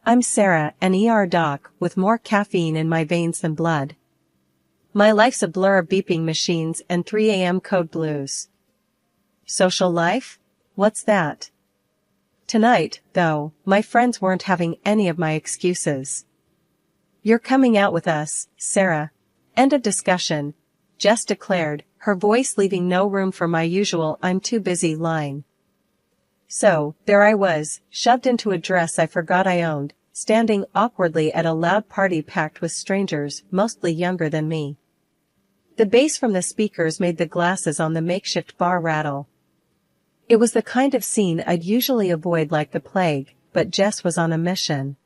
I'm Sarah, an ER doc, with more caffeine in my veins than blood. My life's a blur of beeping machines and 3 a.m. code blues. Social life? What's that? Tonight, though, my friends weren't having any of my excuses. You're coming out with us, Sarah. End of discussion, Jess declared, her voice leaving no room for my usual "I'm too busy" line. So, there I was, shoved into a dress I forgot I owned, standing awkwardly at a loud party packed with strangers, mostly younger than me. The bass from the speakers made the glasses on the makeshift bar rattle. It was the kind of scene I'd usually avoid like the plague, but Jess was on a mission.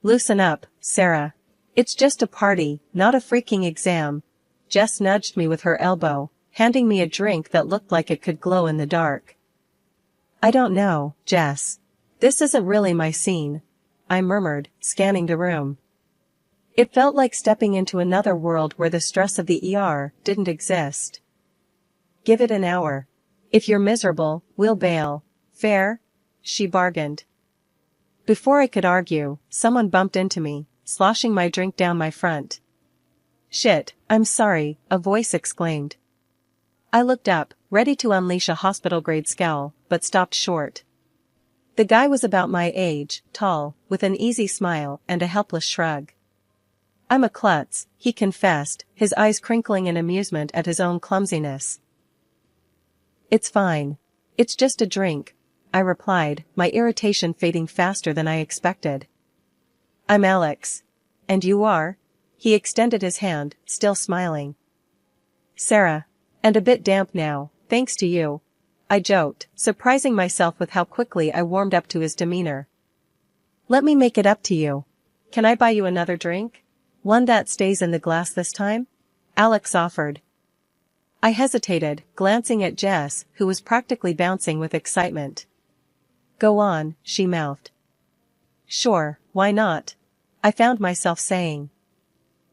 Loosen up, Sarah. It's just a party, not a freaking exam. Jess nudged me with her elbow, handing me a drink that looked like it could glow in the dark. I don't know, Jess. This isn't really my scene, I murmured, scanning the room. It felt like stepping into another world where the stress of the ER didn't exist. Give it an hour. If you're miserable, we'll bail. Fair? She bargained. Before I could argue, someone bumped into me, sloshing my drink down my front. Shit, I'm sorry, a voice exclaimed. I looked up, ready to unleash a hospital-grade scowl, but stopped short. The guy was about my age, tall, with an easy smile and a helpless shrug. I'm a klutz, he confessed, his eyes crinkling in amusement at his own clumsiness. It's fine. It's just a drink, I replied, my irritation fading faster than I expected. I'm Alex. And you are? He extended his hand, still smiling. Sarah. And a bit damp now, thanks to you, I joked, surprising myself with how quickly I warmed up to his demeanor. Let me make it up to you. Can I buy you another drink? One that stays in the glass this time? Alex offered. I hesitated, glancing at Jess, who was practically bouncing with excitement. Go on, she mouthed. Sure, why not? I found myself saying.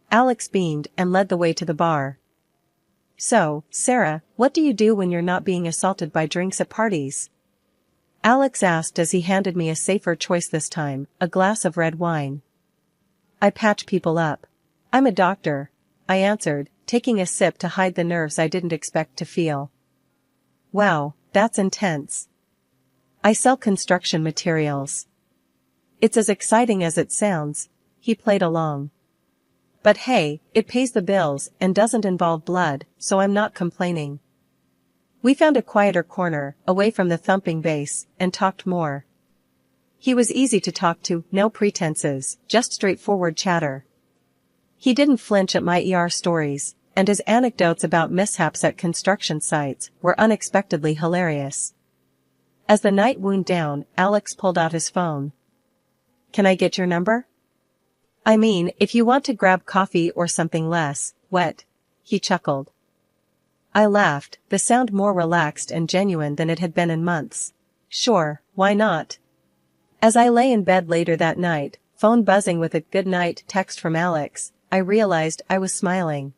Alex beamed and led the way to the bar. So, Sarah, what do you do when you're not being assaulted by drinks at parties? Alex asked as he handed me a safer choice this time, a glass of red wine. I patch people up. I'm a doctor, I answered, taking a sip to hide the nerves I didn't expect to feel. Wow, that's intense. I sell construction materials. It's as exciting as it sounds, he played along. But hey, it pays the bills and doesn't involve blood, so I'm not complaining. We found a quieter corner, away from the thumping bass, and talked more. He was easy to talk to, no pretenses, just straightforward chatter. He didn't flinch at my ER stories, and his anecdotes about mishaps at construction sites were unexpectedly hilarious. As the night wound down, Alex pulled out his phone. Can I get your number? I mean, if you want to grab coffee or something less wet, he chuckled. I laughed, the sound more relaxed and genuine than it had been in months. Sure, why not? As I lay in bed later that night, phone buzzing with a good night text from Alex, I realized I was smiling.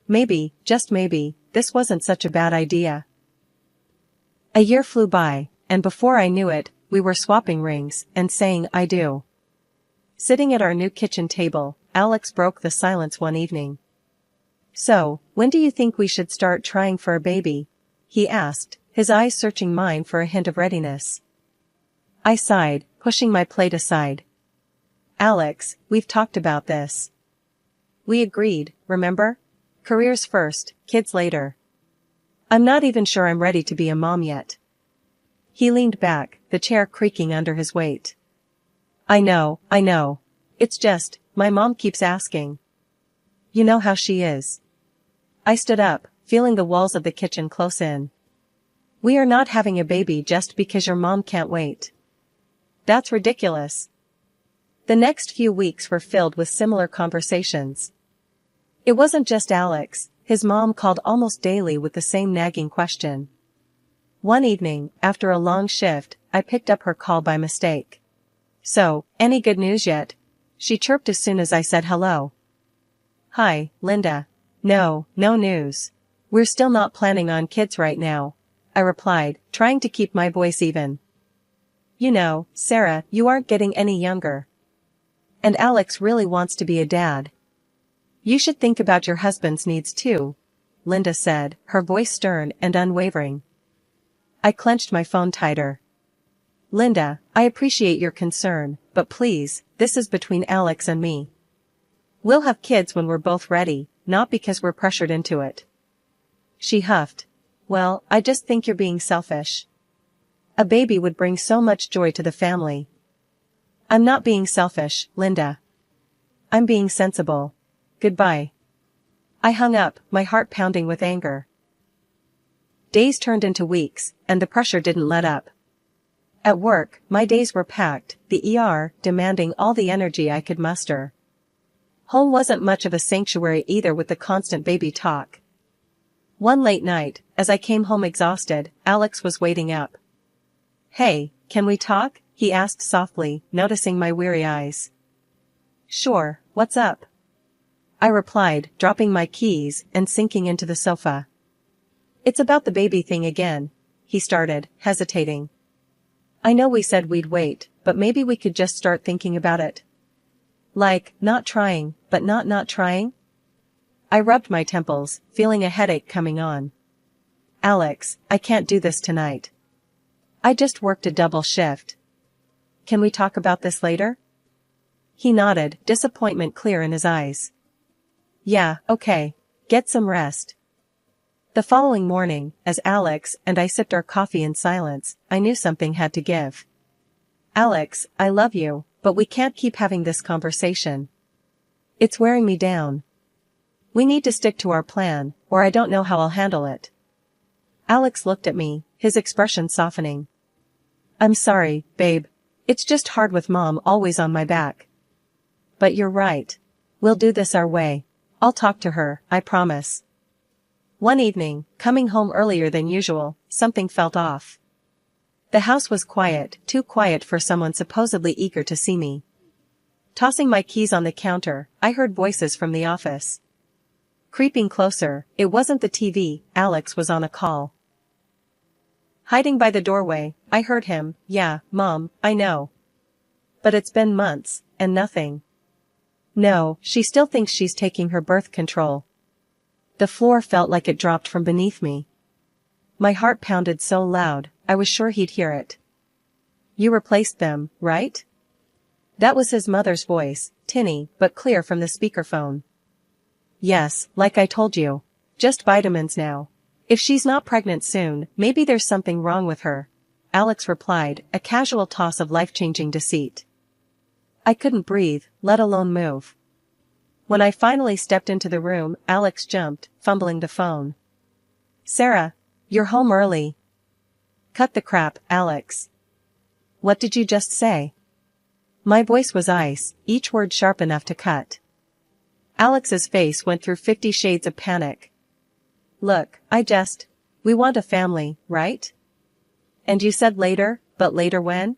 Maybe, just maybe, this wasn't such a bad idea. A year flew by, and before I knew it, we were swapping rings and saying I do. Sitting at our new kitchen table, Alex broke the silence one evening. So, when do you think we should start trying for a baby? He asked, his eyes searching mine for a hint of readiness. I sighed, pushing my plate aside. Alex, we've talked about this. We agreed, remember? Careers first, kids later. I'm not even sure I'm ready to be a mom yet. He leaned back, the chair creaking under his weight. I know. It's just, my mom keeps asking. You know how she is. I stood up, feeling the walls of the kitchen close in. We are not having a baby just because your mom can't wait. That's ridiculous. The next few weeks were filled with similar conversations. It wasn't just Alex, his mom called almost daily with the same nagging question. One evening, after a long shift, I picked up her call by mistake. So, any good news yet? She chirped as soon as I said hello. Hi, Linda. No news. We're still not planning on kids right now, I replied, trying to keep my voice even. You know, Sarah, you aren't getting any younger. And Alex really wants to be a dad. You should think about your husband's needs too, Linda said, her voice stern and unwavering. I clenched my phone tighter. Linda, I appreciate your concern, but please, this is between Alex and me. We'll have kids when we're both ready, not because we're pressured into it. She huffed. Well, I just think you're being selfish. A baby would bring so much joy to the family. I'm not being selfish, Linda. I'm being sensible. Goodbye. I hung up, my heart pounding with anger. Days turned into weeks, and the pressure didn't let up. At work, my days were packed, the ER demanding all the energy I could muster. Home wasn't much of a sanctuary either with the constant baby talk. One late night, as I came home exhausted, Alex was waiting up. Hey, can we talk? He asked softly, noticing my weary eyes. Sure, what's up? I replied, dropping my keys and sinking into the sofa. It's about the baby thing again, he started, hesitating. I know we said we'd wait, but maybe we could just start thinking about it. Like, not trying, but not trying? I rubbed my temples, feeling a headache coming on. Alex, I can't do this tonight. I just worked a double shift. Can we talk about this later? He nodded, disappointment clear in his eyes. Yeah, okay. Get some rest. The following morning, as Alex and I sipped our coffee in silence, I knew something had to give. Alex, I love you, but we can't keep having this conversation. It's wearing me down. We need to stick to our plan, or I don't know how I'll handle it. Alex looked at me, his expression softening. I'm sorry, babe. It's just hard with Mom always on my back. But you're right. We'll do this our way. I'll talk to her, I promise. One evening, coming home earlier than usual, something felt off. The house was quiet, too quiet for someone supposedly eager to see me. Tossing my keys on the counter, I heard voices from the office. Creeping closer, it wasn't the TV, Alex was on a call. Hiding by the doorway, I heard him, yeah, Mom, I know. But it's been months, and nothing. No, she still thinks she's taking her birth control. The floor felt like it dropped from beneath me. My heart pounded so loud, I was sure he'd hear it. You replaced them, right? That was his mother's voice, tinny, but clear from the speakerphone. Yes, like I told you. Just vitamins now. If she's not pregnant soon, maybe there's something wrong with her. Alex replied, a casual toss of life-changing deceit. I couldn't breathe, let alone move. When I finally stepped into the room, Alex jumped, fumbling the phone. Sarah, you're home early. Cut the crap, Alex. What did you just say? My voice was ice, each word sharp enough to cut. Alex's face went through 50 shades of panic. Look, we want a family, right? And you said later, but later when?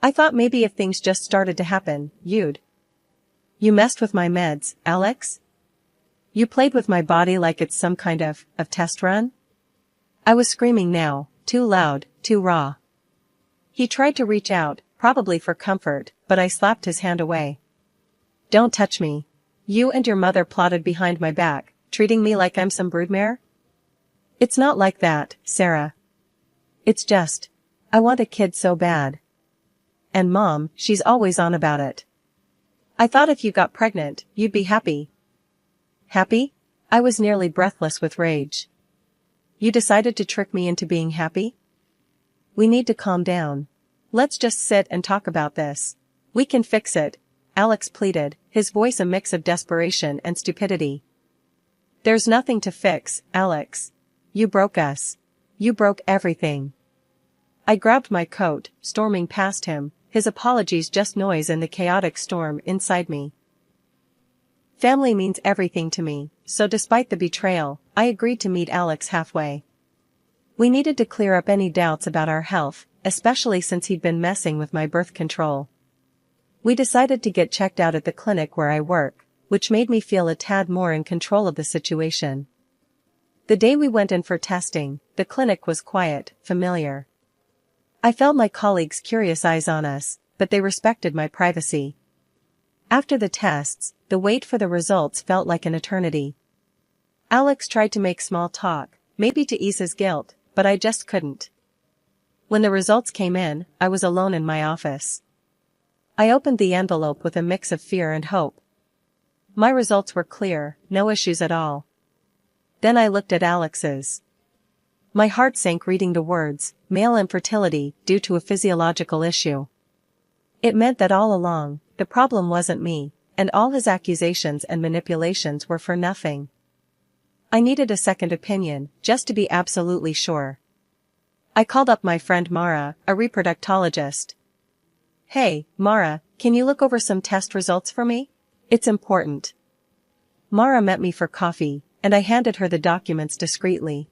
I thought maybe if things just started to happen, you'd. You messed with my meds, Alex? You played with my body like it's some kind of test run? I was screaming now, too loud, too raw. He tried to reach out, probably for comfort, but I slapped his hand away. Don't touch me. You and your mother plotted behind my back, treating me like I'm some broodmare? It's not like that, Sarah. It's just, I want a kid so bad. And Mom, she's always on about it. I thought if you got pregnant, you'd be happy. Happy? I was nearly breathless with rage. You decided to trick me into being happy? We need to calm down. Let's just sit and talk about this. We can fix it, Alex pleaded, his voice a mix of desperation and stupidity. There's nothing to fix, Alex. You broke us. You broke everything. I grabbed my coat, storming past him, his apologies just noise in the chaotic storm inside me. Family means everything to me, so despite the betrayal, I agreed to meet Alex halfway. We needed to clear up any doubts about our health, especially since he'd been messing with my birth control. We decided to get checked out at the clinic where I work, which made me feel a tad more in control of the situation. The day we went in for testing, the clinic was quiet, familiar. I felt my colleagues' curious eyes on us, but they respected my privacy. After the tests, the wait for the results felt like an eternity. Alex tried to make small talk, maybe to ease his guilt, but I just couldn't. When the results came in, I was alone in my office. I opened the envelope with a mix of fear and hope. My results were clear, no issues at all. Then I looked at Alex's. My heart sank reading the words, male infertility due to a physiological issue. It meant that all along, the problem wasn't me, and all his accusations and manipulations were for nothing. I needed a second opinion, just to be absolutely sure. I called up my friend Mara, a reproductologist. "Hey, Mara, can you look over some test results for me? It's important." Mara met me for coffee, and I handed her the documents discreetly.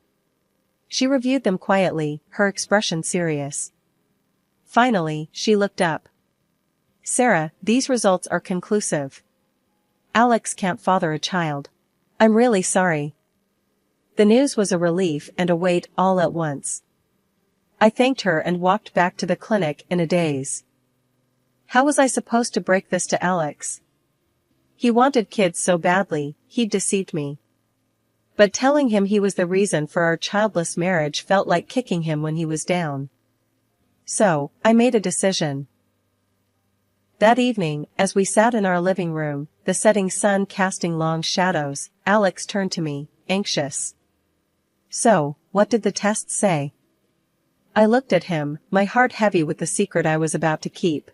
She reviewed them quietly, her expression serious. Finally, she looked up. "Sarah, these results are conclusive. Alex can't father a child. I'm really sorry." The news was a relief and a weight all at once. I thanked her and walked back to the clinic in a daze. How was I supposed to break this to Alex? He wanted kids so badly, he'd deceived me. But telling him he was the reason for our childless marriage felt like kicking him when he was down. So, I made a decision. That evening, as we sat in our living room, the setting sun casting long shadows, Alex turned to me, anxious. "So, what did the tests say?" I looked at him, my heart heavy with the secret I was about to keep.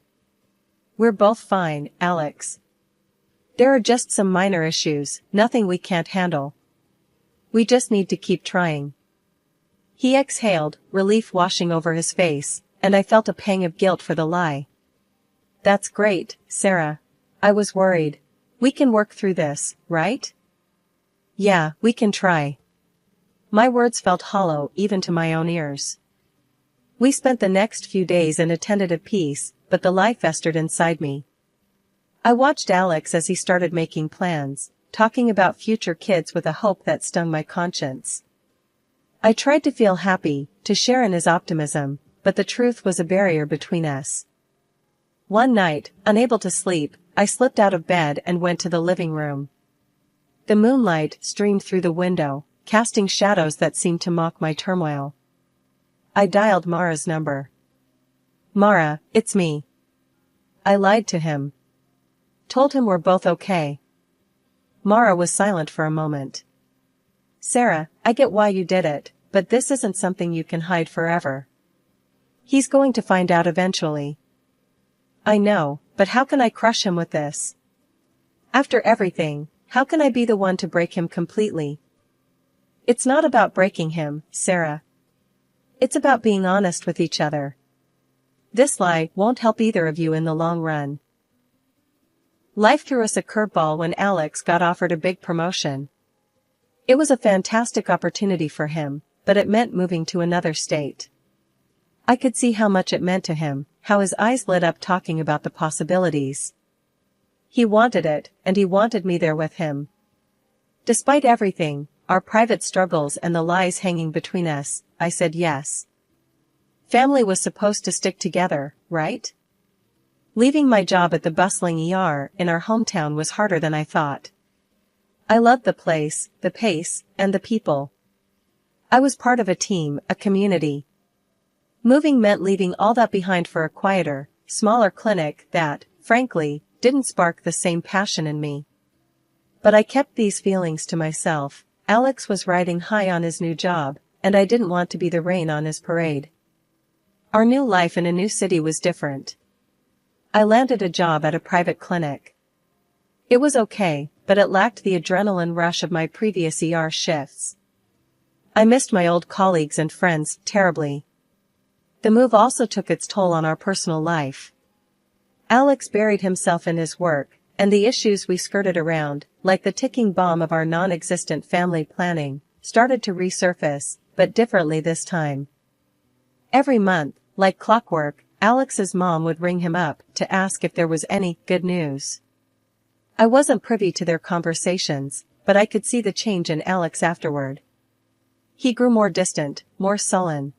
"We're both fine, Alex. There are just some minor issues, nothing we can't handle. We just need to keep trying." He exhaled, relief washing over his face, and I felt a pang of guilt for the lie. "That's great, Sarah. I was worried. We can work through this, right?" "Yeah, we can try." My words felt hollow even to my own ears. We spent the next few days in a tentative peace, but the lie festered inside me. I watched Alex as he started making plans, talking about future kids with a hope that stung my conscience. I tried to feel happy, to share in his optimism, but the truth was a barrier between us. One night, unable to sleep, I slipped out of bed and went to the living room. The moonlight streamed through the window, casting shadows that seemed to mock my turmoil. I dialed Mara's number. "Mara, it's me." I lied to him. Told him we're both okay. Mara was silent for a moment. "Sarah, I get why you did it, but this isn't something you can hide forever. He's going to find out eventually." "I know, but how can I crush him with this? After everything, how can I be the one to break him completely?" "It's not about breaking him, Sarah. It's about being honest with each other. This lie won't help either of you in the long run." Life threw us a curveball when Alex got offered a big promotion. It was a fantastic opportunity for him, but it meant moving to another state. I could see how much it meant to him, how his eyes lit up talking about the possibilities. He wanted it, and he wanted me there with him. Despite everything, our private struggles and the lies hanging between us, I said yes. Family was supposed to stick together, right? Leaving my job at the bustling ER in our hometown was harder than I thought. I loved the place, the pace, and the people. I was part of a team, a community. Moving meant leaving all that behind for a quieter, smaller clinic that, frankly, didn't spark the same passion in me. But I kept these feelings to myself. Alex was riding high on his new job, and I didn't want to be the rain on his parade. Our new life in a new city was different. I landed a job at a private clinic. It was okay, but it lacked the adrenaline rush of my previous ER shifts. I missed my old colleagues and friends terribly. The move also took its toll on our personal life. Alex buried himself in his work, and the issues we skirted around, like the ticking bomb of our non-existent family planning, started to resurface, but differently this time. Every month, like clockwork, Alex's mom would ring him up to ask if there was any good news. I wasn't privy to their conversations, but I could see the change in Alex afterward. He grew more distant, more sullen.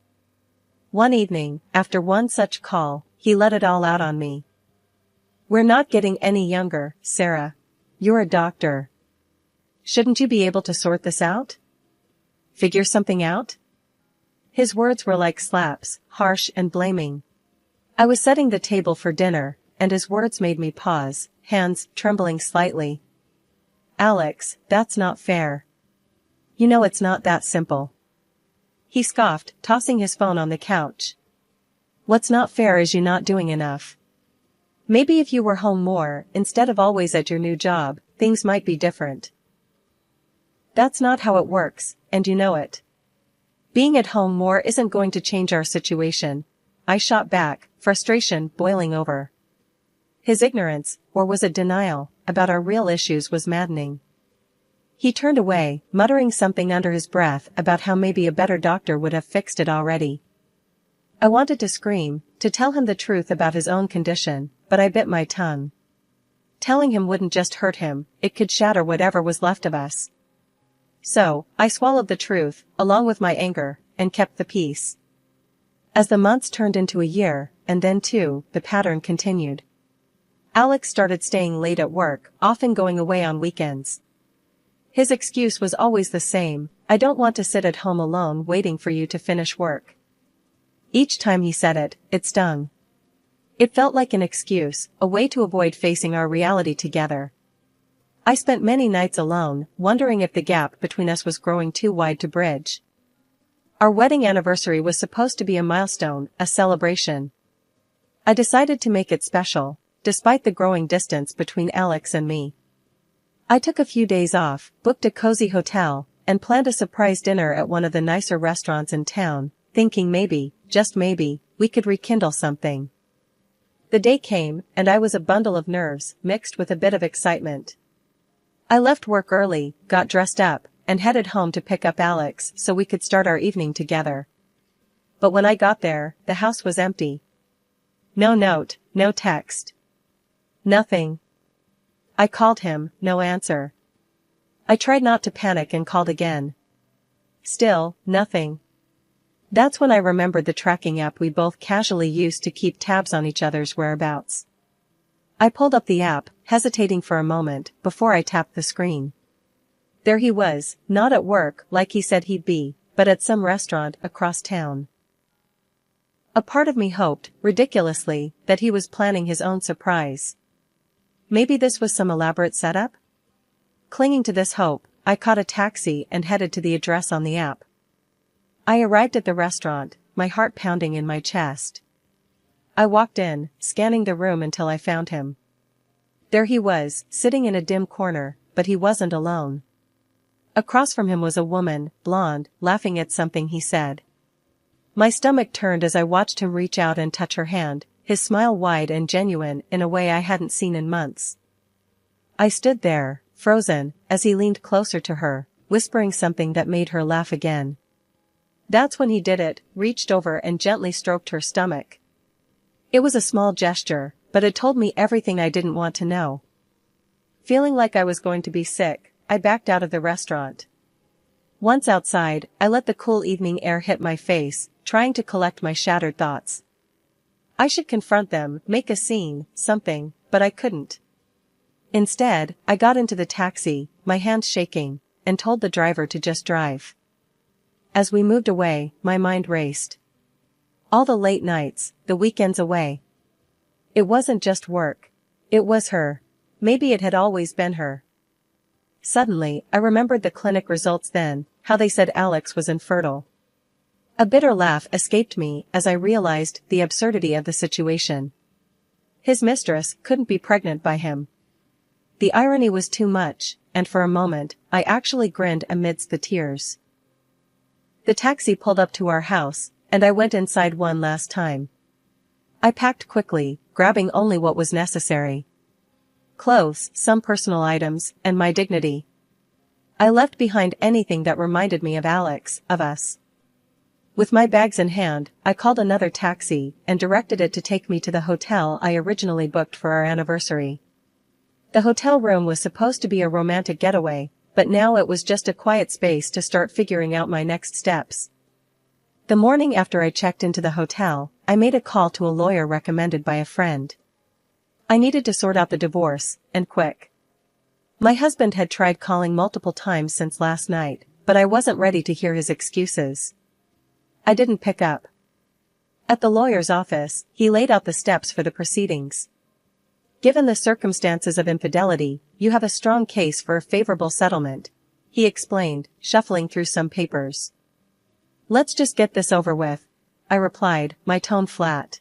One evening, after one such call, he let it all out on me. "We're not getting any younger, Sarah. You're a doctor. Shouldn't you be able to sort this out? Figure something out?" His words were like slaps, harsh and blaming. I was setting the table for dinner, and his words made me pause, hands trembling slightly. "Alex, that's not fair. You know it's not that simple." He scoffed, tossing his phone on the couch. "What's not fair is you not doing enough. Maybe if you were home more, instead of always at your new job, things might be different. That's not how it works, and you know it. Being at home more isn't going to change our situation," I shot back, frustration boiling over. His ignorance, or was it denial, about our real issues was maddening. He turned away, muttering something under his breath about how maybe a better doctor would have fixed it already. I wanted to scream, to tell him the truth about his own condition, but I bit my tongue. Telling him wouldn't just hurt him, it could shatter whatever was left of us. So, I swallowed the truth, along with my anger, and kept the peace. As the months turned into a year, and then two, the pattern continued. Alex started staying late at work, often going away on weekends. His excuse was always the same: "I don't want to sit at home alone waiting for you to finish work." Each time he said it, it stung. It felt like an excuse, a way to avoid facing our reality together. I spent many nights alone, wondering if the gap between us was growing too wide to bridge. Our wedding anniversary was supposed to be a milestone, a celebration. I decided to make it special, despite the growing distance between Alex and me. I took a few days off, booked a cozy hotel, and planned a surprise dinner at one of the nicer restaurants in town, thinking maybe, just maybe, we could rekindle something. The day came, and I was a bundle of nerves, mixed with a bit of excitement. I left work early, got dressed up, and headed home to pick up Alex so we could start our evening together. But when I got there, the house was empty. No note, no text. Nothing. I called him, no answer. I tried not to panic and called again. Still, nothing. That's when I remembered the tracking app we both casually used to keep tabs on each other's whereabouts. I pulled up the app, hesitating for a moment, before I tapped the screen. There he was, not at work like he said he'd be, but at some restaurant across town. A part of me hoped, ridiculously, that he was planning his own surprise. Maybe this was some elaborate setup? Clinging to this hope, I caught a taxi and headed to the address on the app. I arrived at the restaurant, my heart pounding in my chest. I walked in, scanning the room until I found him. There he was, sitting in a dim corner, but he wasn't alone. Across from him was a woman, blonde, laughing at something he said. My stomach turned as I watched him reach out and touch her hand, his smile wide and genuine in a way I hadn't seen in months. I stood there, frozen, as he leaned closer to her, whispering something that made her laugh again. That's when he did it, reached over and gently stroked her stomach. It was a small gesture, but it told me everything I didn't want to know. Feeling like I was going to be sick, I backed out of the restaurant. Once outside, I let the cool evening air hit my face, trying to collect my shattered thoughts. I should confront them, make a scene, something, but I couldn't. Instead, I got into the taxi, my hands shaking, and told the driver to just drive. As we moved away, my mind raced. All the late nights, the weekends away. It wasn't just work. It was her. Maybe it had always been her. Suddenly, I remembered the clinic results then, how they said Alex was infertile. A bitter laugh escaped me as I realized the absurdity of the situation. His mistress couldn't be pregnant by him. The irony was too much, and for a moment, I actually grinned amidst the tears. The taxi pulled up to our house, and I went inside one last time. I packed quickly, grabbing only what was necessary. Clothes, some personal items, and my dignity. I left behind anything that reminded me of Alex, of us. With my bags in hand, I called another taxi and directed it to take me to the hotel I originally booked for our anniversary. The hotel room was supposed to be a romantic getaway, but now it was just a quiet space to start figuring out my next steps. The morning after I checked into the hotel, I made a call to a lawyer recommended by a friend. I needed to sort out the divorce, and quick. My husband had tried calling multiple times since last night, but I wasn't ready to hear his excuses. I didn't pick up. At the lawyer's office, he laid out the steps for the proceedings. Given the circumstances of infidelity, you have a strong case for a favorable settlement, he explained, shuffling through some papers. Let's just get this over with, I replied, my tone flat.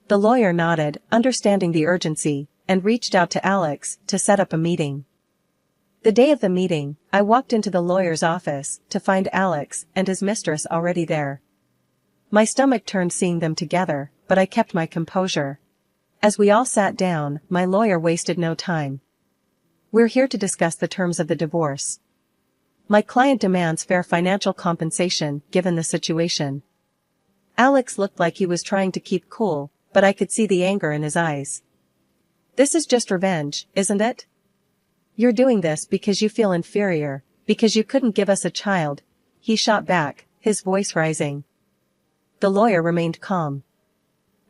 The lawyer nodded, understanding the urgency, and reached out to Alex to set up a meeting. The day of the meeting, I walked into the lawyer's office to find Alex and his mistress already there. My stomach turned seeing them together, but I kept my composure. As we all sat down, my lawyer wasted no time. We're here to discuss the terms of the divorce. My client demands fair financial compensation given the situation. Alex looked like he was trying to keep cool, but I could see the anger in his eyes. This is just revenge, isn't it? You're doing this because you feel inferior, because you couldn't give us a child, he shot back, his voice rising. The lawyer remained calm.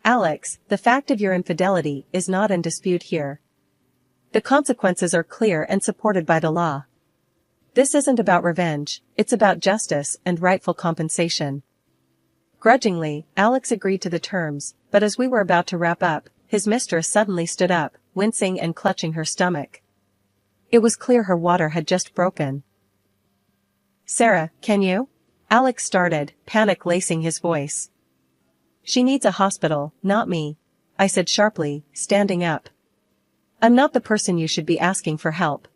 Alex, the fact of your infidelity is not in dispute here. The consequences are clear and supported by the law. This isn't about revenge, it's about justice and rightful compensation. Grudgingly, Alex agreed to the terms, but as we were about to wrap up, his mistress suddenly stood up, wincing and clutching her stomach. It was clear her water had just broken. Sarah, can you? Alex started, panic lacing his voice. She needs a hospital, not me, I said sharply, standing up. I'm not the person you should be asking for help.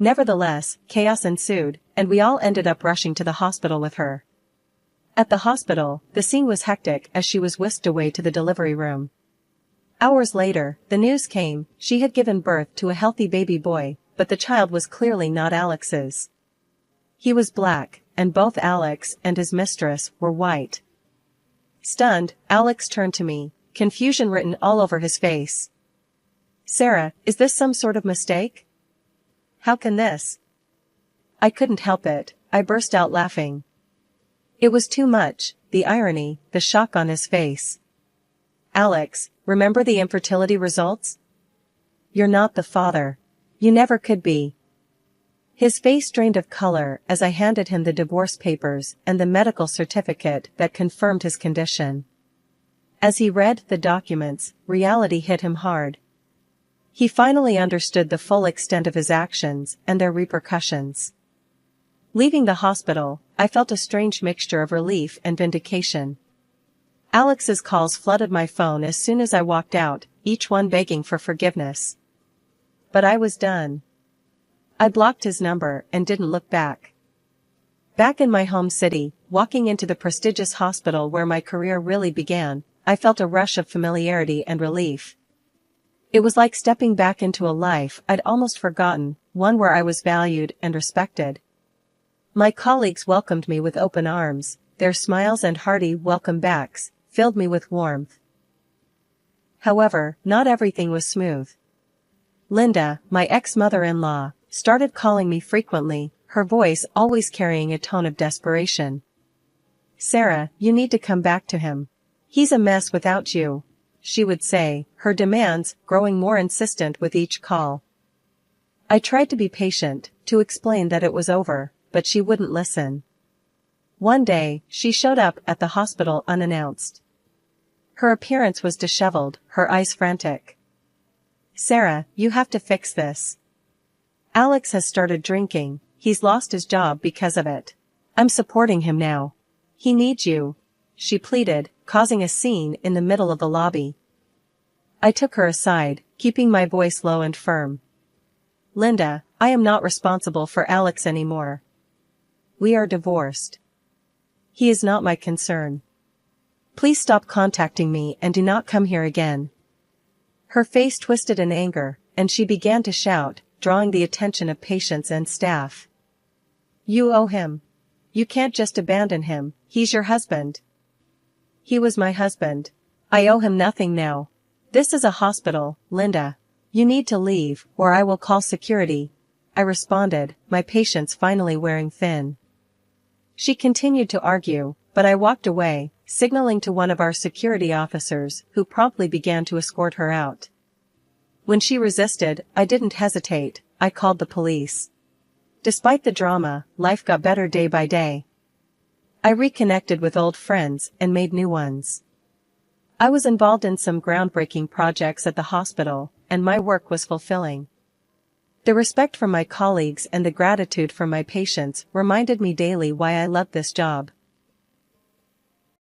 Nevertheless, chaos ensued, and we all ended up rushing to the hospital with her. At the hospital, the scene was hectic as she was whisked away to the delivery room. Hours later, the news came, she had given birth to a healthy baby boy, but the child was clearly not Alex's. He was black, and both Alex and his mistress were white. Stunned, Alex turned to me, confusion written all over his face. Sarah, is this some sort of mistake? How can this? I couldn't help it, I burst out laughing. It was too much, the irony, the shock on his face. Alex, remember the infertility results? You're not the father. You never could be. His face drained of color as I handed him the divorce papers and the medical certificate that confirmed his condition. As he read the documents, reality hit him hard. He finally understood the full extent of his actions and their repercussions. Leaving the hospital, I felt a strange mixture of relief and vindication. Alex's calls flooded my phone as soon as I walked out, each one begging for forgiveness. But I was done. I blocked his number and didn't look back. Back in my home city, walking into the prestigious hospital where my career really began, I felt a rush of familiarity and relief. It was like stepping back into a life I'd almost forgotten, one where I was valued and respected. My colleagues welcomed me with open arms, their smiles and hearty welcome backs filled me with warmth. However, not everything was smooth. Linda, my ex-mother-in-law, started calling me frequently, her voice always carrying a tone of desperation. Sarah, you need to come back to him. He's a mess without you, she would say, her demands growing more insistent with each call. I tried to be patient, to explain that it was over, but she wouldn't listen. One day, she showed up at the hospital unannounced. Her appearance was disheveled, her eyes frantic. Sarah, you have to fix this. Alex has started drinking, he's lost his job because of it. I'm supporting him now. He needs you, she pleaded, causing a scene in the middle of the lobby. I took her aside, keeping my voice low and firm. Linda, I am not responsible for Alex anymore. We are divorced. He is not my concern. Please stop contacting me and do not come here again. Her face twisted in anger, and she began to shout, drawing the attention of patients and staff. You owe him. You can't just abandon him, he's your husband. He was my husband. I owe him nothing now. This is a hospital, Linda. You need to leave, or I will call security, I responded, my patience finally wearing thin. She continued to argue, But I walked away, signaling to one of our security officers, who promptly began to escort her out. When she resisted, I didn't hesitate, I called the police. Despite the drama, life got better day by day. I reconnected with old friends and made new ones. I was involved in some groundbreaking projects at the hospital, and my work was fulfilling. The respect from my colleagues and the gratitude from my patients reminded me daily why I loved this job.